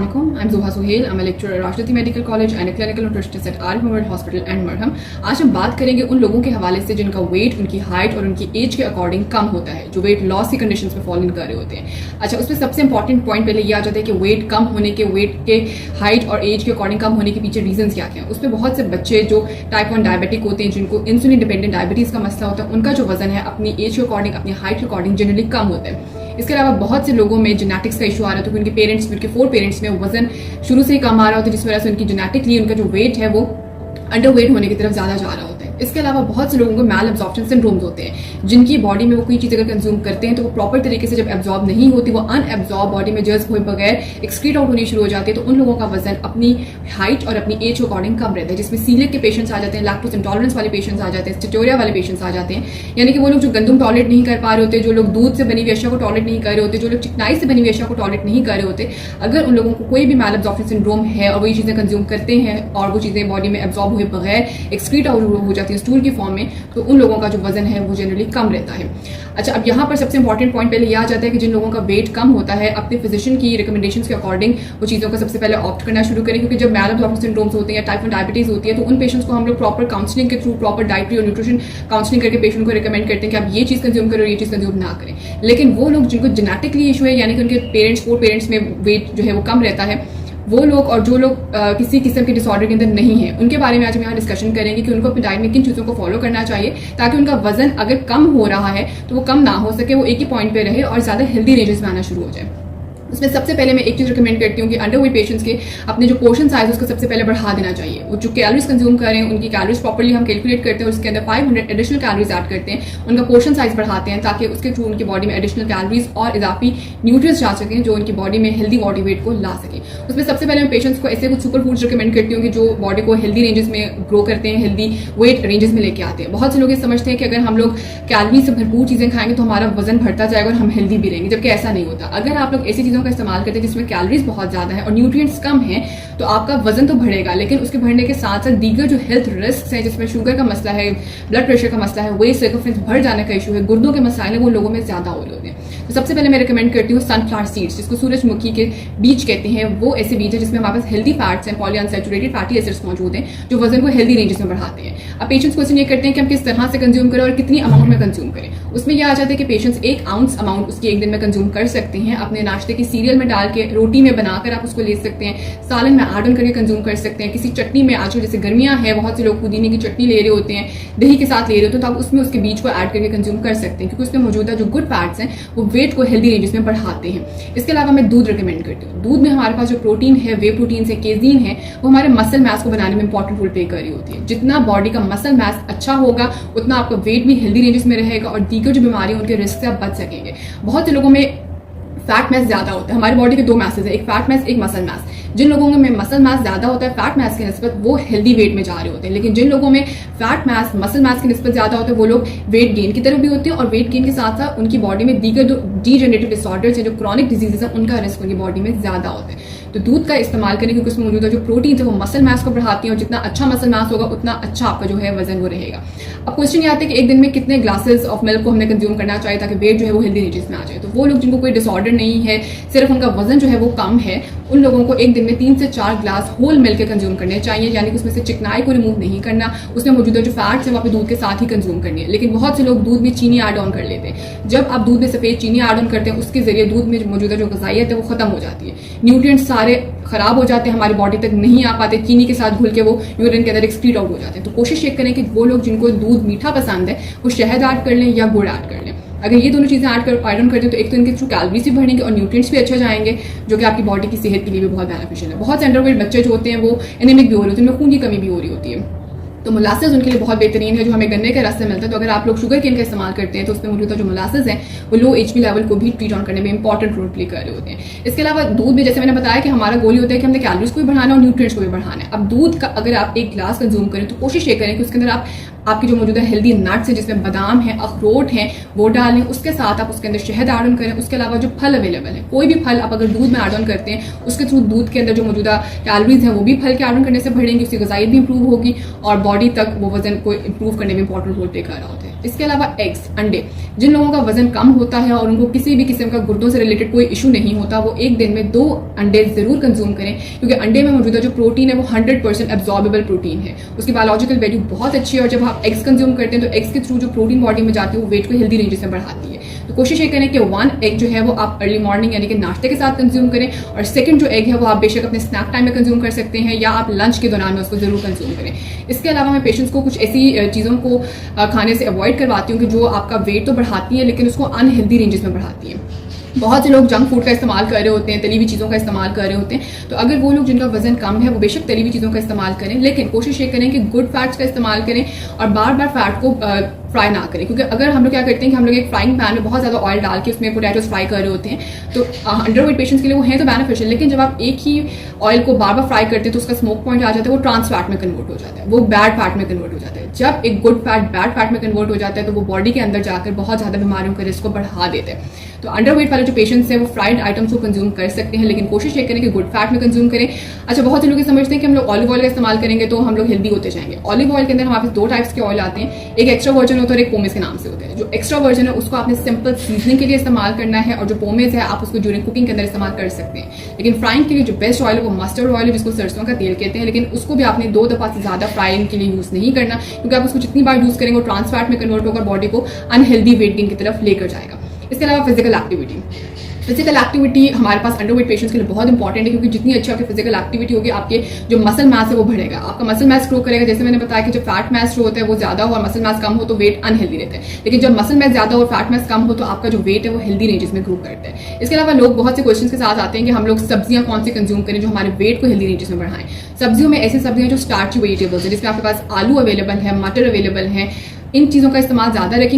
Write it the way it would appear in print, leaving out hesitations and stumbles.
Assalamualaikum. I'm Zuha Suhail. I'm a lecturer at Rashtrati Medical College and a clinical nutritionist at Arif Memorial Hospital and Marham. आज हम बात करेंगे उन लोगों के हवाले से जिनका वेट उनकी हाइट और उनकी एज के अकॉर्डिंग कम होता है, जो वेट लॉस की कंडीशंस में फॉलो इन कर रहे होते हैं। अच्छा, उसमें सबसे इंपॉर्टेंट पॉइंट पहले ये आ जाता है कि वेट कम होने के, वेट के हाइट और एज के अकॉर्डिंग कम होने के पीछे रीजन क्या क्या है। उसमें बहुत से बच्चे जो टाइप 1 डायबिटिक होते हैं, जिनको इंसुलिन डिपेंडेंट डायबिटीज का मसला होता है, उनका जो वजन है अपनी एज के अकॉर्डिंग, अपनी हाइट के अकॉर्डिंग जनरली कम होता है। इसके अलावा बहुत से लोगों में जेनेटिक्स का इशू आ रहा है, तो उनके पेरेंट्स, उनके 4 पेरेंट्स में वजन शुरू से ही कम आ रहा होता है, जिस वजह से उनकी जेनेटिकली उनका जो वेट है वो अंडर वेट होने की तरफ ज्यादा जा रहा होता है। इसके अलावा बहुत से लोगों को मैल एब्जॉर्प्शन सिंड्रोम्स होते हैं, जिनकी बॉडी में वो कोई चीज अगर कंज्यूम करते हैं तो वो प्रॉपर तरीके से जब एब्जॉर्ब नहीं होती, वो अनएब्जॉर्ब बॉडी में जस्ट हुए बगैर एक्सक्रीट आउट होनी शुरू हो जाती है, तो उन लोगों का वजन अपनी हाइट और अपनी एज के अकॉर्डिंग कम रहता है, जिसमें सीलिक के पेशेंट्स आ जाते हैं, लैक्टोज इंटॉलरेंस वाले पेशेंट्स आ जाते हैं, स्टेटोरिया वाले पेशेंट्स आ जाते हैं। यानी कि वो लोग जो गंदम टॉलरेट नहीं कर पा रहे होते, जो लोग दूध से बनी हुई अशिया को टॉलरेट नहीं कर रहे होते, जो लोग चिकनाई से बनी हुई अशिया को टॉलरेट नहीं कर रहे होते, अगर उन लोगों को कोई भी मैल एब्जॉर्प्शन सिंड्रोम है और वो ये चीजें कंज्यूम करते हैं और वो चीजें बॉडी में एब्जॉर्ब हुए बगैर एक्सक्रीट आउट हो जाती है स्टूल की फॉर्म में, तो उन लोगों का जो वजन है वो जनरली कम रहता है। अच्छा, अब यहाँ पर सबसे इंपॉर्टेंट पॉइंट पहले यह आ जाता है कि जिन लोगों का वेट कम होता है, अपने फिजिशियन की रिकमेंडेशंस के अकॉर्डिंग वो चीज़ों का सबसे पहले ऑप्ट करना शुरू करें, क्योंकि जब मैल एब्जॉर्प्शन सिंड्रोम्स होते हैं या टाइप 1 डायबिटीज होती है, तो उन पेशेंट्स को हम लोग प्रॉपर काउंसलिंग के थ्रू, प्रॉपर डाइटरी और न्यूट्रिशन काउंसलिंग करके पेशेंट को रिकमेंड करते हैं कि आप ये चीज़ कंज्यूम करो, ये चीज़ कंज्यूम ना करें। लेकिन वो लोग जिनको जेनेटिकली इशू है, यानी कि उनके पेरेंट्स, 4 पेरेंट्स में वेट जो है वो कम रहता है, वो लोग और जो लोग किसी किस्म के डिसऑर्डर के अंदर नहीं है, उनके बारे में आज हम यहाँ डिस्कशन करेंगे कि उनको अपनी डाइट में किन चीज़ों को फॉलो करना चाहिए ताकि उनका वजन अगर कम हो रहा है तो वो कम ना हो सके, वो एक ही पॉइंट पे रहे और ज़्यादा हेल्दी रेंजेस में आना शुरू हो जाए। उसमें सबसे पहले मैं एक चीज़ रिकमेंड करती हूँ कि अंडर वेट पेशेंट्स के अपने जो पोर्शन साइज उसको सबसे पहले बढ़ा देना चाहिए। वो जो कैलोरीज कंज्यूम करें, उनकी कैलोरीज प्रॉपर्ली हम कैलकुलेट करते हैं, उसके अंदर 500 एडिशनल कैलोरीज ऐड करते हैं, उनका पोर्शन साइज बढ़ाते हैं ताकि उसके थ्रू उनकी बॉडी में एडिशनल कैलोरीज और इजाफी न्यूट्रिएंट्स जा सकें जो उनकी बॉडी में हेल्दी बॉडी वेट को ला सकें। उसमें सबसे पहले मैं पेशेंट्स को ऐसे कुछ सुपर फूड्स रिकमेंड करती हूँ कि जो बॉडी को हेल्दी रेंजेस में ग्रो करते हैं, हेल्दी वेट रेंजेस में लेके आते हैं। बहुत से लोग ये समझते हैं कि अगर हम लोग कैलोरी से भरपूर चीज़ें खाएंगे तो हमारा वजन बढ़ता जाएगा और हम हेल्दी भी रहेंगे, जबकि ऐसा नहीं होता। अगर आप लोग ऐसी चीज़ों का इस्तेमाल करते हैं जिसमें कैलोरीज बहुत ज्यादा है और न्यूट्रिएंट्स कम हैं, तो आपका वजन तो बढ़ेगा, लेकिन उसके बढ़ने के साथ साथ दीगर जो हेल्थ रिस्क हैं, जिसमें शुगर का मसला है, ब्लड प्रेशर का मसला है, वेस्ट सर्कमफ्रेंस बढ़ जाने का इशू है, गुर्दों के मसाइल है, वो लोगों में ज्यादा हो रहे हैं। तो सबसे पहले मैं रिकमेंड करती हूँ सनफ्लावर सीड्स, जिसको सूरजमुखी के बीज कहते हैं। वो ऐसे बीज है जिसमें हमारे पास हेल्दी फैट्स हैं, पॉलीअनसैचुरेटेड फैटी एसिड्स मौजूद हैं, जो वजन को हेल्दी रेंजेस में बढ़ाते हैं। अब पेशेंट्स क्वेश्चन ये करते हैं कि हम किस तरह से कंज्यूम करें और कितनी अमाउंट में कंज्यूम करें। उसमें यह आ जाता है कि पेशेंट्स 1 आउंस अमाउंट उसकी एक दिन में कंज्यूम कर सकते हैं, अपने नाश्ते की सीरियल में डाल के, रोटी में बनाकर आप उसको ले सकते हैं, सालन में ऐड ऑन करके कंज्यूम कर सकते हैं, किसी चटनी में, आजकल जैसे गर्मियां हैं बहुत से लोग पुदीने की चटनी ले रहे होते हैं, दही के साथ ले रहे होते हैं, तो आप उसमें उसके बीज को ऐड करके कंज्यूम कर सकते हैं, क्योंकि उसमें मौजूदा जो गुड फैट्स हैं वो वेट को हेल्दी रेंजेस में बढ़ाते हैं। इसके अलावा मैं दूध रिकमेंड करती हूँ। दूध में हमारे पास जो प्रोटीन है, वे प्रोटीन है, केजीन है, वो हमारे मसल मैस को बनाने में इंपॉर्टेंट रोल प्ले कर रही होती है। जितना बॉडी का मसल मैस अच्छा होगा उतना आपका वेट भी हेल्दी रेंजेस में रहेगा और दीगर जो बीमारी है उनके रिस्क से आप बच सकेंगे। बहुत से लोगों में फैट मैस ज्यादा होता है। हमारी बॉडी के 2 मैसेज है, एक फैट मैस, एक मसल मैस। जिन लोगों में मसल मैस ज्यादा होता है फैट मैस की निस्बत, वो हेल्दी वेट में जा रहे होते हैं, लेकिन जिन लोगों में फैट मैस मसल मैस की निस्बत ज्यादा होता है वो लोग वेट गेन की तरफ भी होते हैं, और वेट गेन के साथ साथ उनकी बॉडी में दीगर जो डीजेनरेटिव डिसऑर्डर्स है, जो क्रॉनिक डिजीजेस है, उनका रिस्क उनकी बॉडी में ज्यादा होता है। तो दूध का इस्तेमाल करें, क्योंकि उसमें मौजूदा जो प्रोटीन है वो मसल मैस को बढ़ाती है, और जितना अच्छा मसल मैस होगा उतना अच्छा आपका जो है वजन वो रहेगा। अब क्वेश्चन ये आता है कि एक दिन में कितने ग्लासेस ऑफ मिल्क को हमने कंज्यूम करना चाहिए ताकि वेट जो है वो हेल्दी रेंजेस में आ जाए। तो वो लोग जिनको कोई डिसऑर्डर नहीं है, सिर्फ उनका वजन जो है वो कम है, उन लोगों को एक दिन में 3 से 4 ग्लास होल मिल्क के कंज्यूम करने चाहिए, यानी कि उसमें से चिकनाई को रिमूव नहीं करना, उसमें मौजूदा जो फैट्स है वहाँ पे दूध के साथ ही कंज्यूम करनी है। लेकिन बहुत से लोग दूध में चीनी ऐड ऑन कर लेते हैं। जब आप दूध में सफेद चीनी ऐड ऑन करते हैं, उसके जरिए दूध में मौजूदा जो ग़िज़ाइयत है वो खत्म हो जाती है, न्यूट्रिएंट्स सारे खराब हो जाते हैं, हमारी बॉडी तक नहीं आ पाते, चीनी के साथ घुल के वो यूरिन के अंदर एक्सक्रीट आउट हो जाते हैं। तो कोशिश ये करें कि वो लोग जिनको दूध मीठा पसंद है वो शहद ऐड कर लें या गुड़ ऐड कर लें। अगर ये दोनों चीज़ें ऐड ऑन करते हैं तो एक तो इनके थ्रू कैलोरीज भी बढ़ेंगे और न्यूट्रिएंट्स भी अच्छे जाएंगे, जो कि आपकी बॉडी की सेहत के लिए भी बहुत बेनिफिशियल है। बहुत से अंडरवेट बच्चे जो होते हैं वो एनीमिक भी हो रहे होते हैं, उनमें खून की कमी भी हो रही होती है, तो मोलासेस उनके लिए बहुत बेहतरीन है, जो हमें गन्ने के रस से मिलता है। तो अगर आप लोग शुगर केन का इस्तेमाल करते हैं तो उसमें मौजूदा जो मोलासेस हैं वो लो एचबी लेवल को भी ट्रीट ऑन करने में इंपॉर्टेंट रोल प्ले कर रहे होते हैं। इसके अलावा दूध में जैसे मैंने बताया कि हमारा गोल होता है कि हमने कैलोरीज को भी बढ़ाना और न्यूट्रिएंट्स को भी बढ़ाना है। अब दूध का अगर आप 1 ग्लास कंज्यूम करें तो कोशिश ये करें कि उसके अंदर आपकी जो मौजूदा हेल्दी नट्स है, जिसमें बादाम है, अखरोट है, वो डालें, उसके साथ आप उसके अंदर शहद ऐड ऑन करें। उसके अलावा जो फल अवेलेबल है, कोई भी फल आप अगर दूध में ऐड ऑन करते हैं, उसके थ्रू दूध के अंदर जो मौजूदा कैलोरीज है वो भी फल के ऐड ऑन करने से बढ़ेंगी, उसकी ग़िज़ाइयत भी इंप्रूव होगी और बॉडी तक वो वजन को इंप्रूव करने में इंपॉर्टेंट रोल प्ले कर रहा होता है। इसके अलावा एग्स, अंडे, जिन लोगों का वजन कम होता है और उनको किसी भी किस्म का गुर्दों से रिलेटेड कोई इशू नहीं होता, वो एक दिन में 2 अंडे जरूर कंज्यूम करें, क्योंकि अंडे में मौजूदा जो प्रोटीन है वो 100% एब्जॉर्बेबल प्रोटीन है। उसकी बायोलॉजिकल वैल्यू बहुत अच्छी है और जब आप एग्स कंज्यूम करते हैं तो एग्स के थ्रू जो प्रोटीन बॉडी में जाती है वो वेट को हेल्दी रेंजेस में बढ़ाती है। तो कोशिश ये करें कि 1 एग जो है वो आप अर्ली मॉर्निंग यानी कि नाश्ते के साथ कंज्यूम करें, और सेकंड जो एग है वो आप बेशक अपने स्नैक टाइम में कंज्यूम कर सकते हैं या आप लंच के दौरान में उसको जरूर कंज्यूम करें। इसके अलावा मैं पेशेंट्स को कुछ ऐसी चीज़ों को खाने से अवॉइड करवाती हूँ कि जो आपका वेट तो बढ़ाती है लेकिन उसको अनहेल्दी रेंजेस में बढ़ाती है। बहुत से लोग जंक फूड का इस्तेमाल कर रहे होते हैं, तली हुई चीज़ों का इस्तेमाल कर रहे होते हैं, तो अगर वो लोग जिनका वजन कम है वो बेशक तली हुई चीज़ों का इस्तेमाल करें, लेकिन कोशिश ये करें कि गुड फैट्स का इस्तेमाल करें और बार बार फैट को फ्राई ना करें। क्योंकि अगर हम लोग क्या करते हैं कि हम लोग एक फ्राइंग पैन में बहुत ज़्यादा ऑयल डाल के उसमें पोटैटोज फ्राई कर रहे होते हैं, तो अंडरवेट पेशेंट्स के लिए वो हैं तो बेनिफिशियल, लेकिन जब आप एक ही ऑयल को बार बार फ्राई करते हैं तो उसका स्मोक पॉइंट आ जाता है, वो ट्रांस फैट में कन्वर्ट हो जाता है, वो बैड फैट में कन्वर्ट हो जाता है। जब एक गुड फैट बैड फैट में कन्वर्ट हो जाता है तो वो बॉडी के अंदर जाकर बहुत ज़्यादा बीमारियों का रिस्क को बढ़ा देते हैं। तो अंडरवेट वाले जो पेशेंट्स हैं वो फ्राइड आइटम्स को कंज्यूम कर सकते हैं, लेकिन कोशिश ये करें कि गुड फैट में कंज्यूम करें। अच्छा, बहुत से लोग ये समझते हैं कि हम लोग ऑलिव ऑयल का इस्तेमाल करेंगे तो हम लोग हेल्दी होते जाएंगे। ऑलिव ऑयल के अंदर हमारे पास 2 टाइप्स के ऑयल आते हैं, एक एक्स्ट्रा वर्जन होता है और एक पोमेस के नाम से होते हैं। जो एक्स्ट्रा वर्जन है उसको आपने सिंपल सीजनिंग के लिए इस्तेमाल करना है, और जो पोमेस है आप उसको ड्यूरिंग कुकिंग के अंदर इस्तेमाल कर सकते हैं। लेकिन फ्राइंग के लिए जो बेस्ट ऑयल है वो मस्टर्ड ऑयल है, जिसको सरसों का तेल कहते हैं, लेकिन उसको भी आपने 2 दफा से ज्यादा फ्राइंग के लिए यूज नहीं करना, क्योंकि आप उसको जितनी बार यूज करेंगे वो ट्रांस फैट में कन्वर्ट होकर बॉडी को अनहेल्दी वेट गेन की तरफ लेकर जाएगा। इसके अलावा फिजिकल एक्टिविटी हमारे पास अंडरवेट पेशेंट्स के लिए बहुत इंपॉर्टेंट है, क्योंकि जितनी अच्छी आपकी फिजिकल एक्टिविटी होगी आपके जो मसल मास है वो बढ़ेगा, आपका मसल मास ग्रो करेगा। जैसे मैंने बताया कि जब फैट मास जो होता है वो ज्यादा हो और मसल मास कम हो तो वेट अनहेल्दी रहता है, लेकिन जब मसल मास ज्यादा हो और फैट मास कम हो तो आपका जो वेट है वो हेल्दी रेंजेस में ग्रो करता है। इसके अलावा लोग बहुत से क्वेश्चन के साथ आते हैं कि हम लोग सब्जियां कौन सी कंज्यूम करें जो हमारे वेट को हेल्दी रेंजेस में बढ़ाएं। सब्जियों में ऐसी सब्जियां जो स्टार्ची वेजिटेबल्स है, जिसमें आपके पास आलू अवेलेबल है, मटर अवेलेबल है, इन चीज़ों का इस्तेमाल ज़्यादा रखें।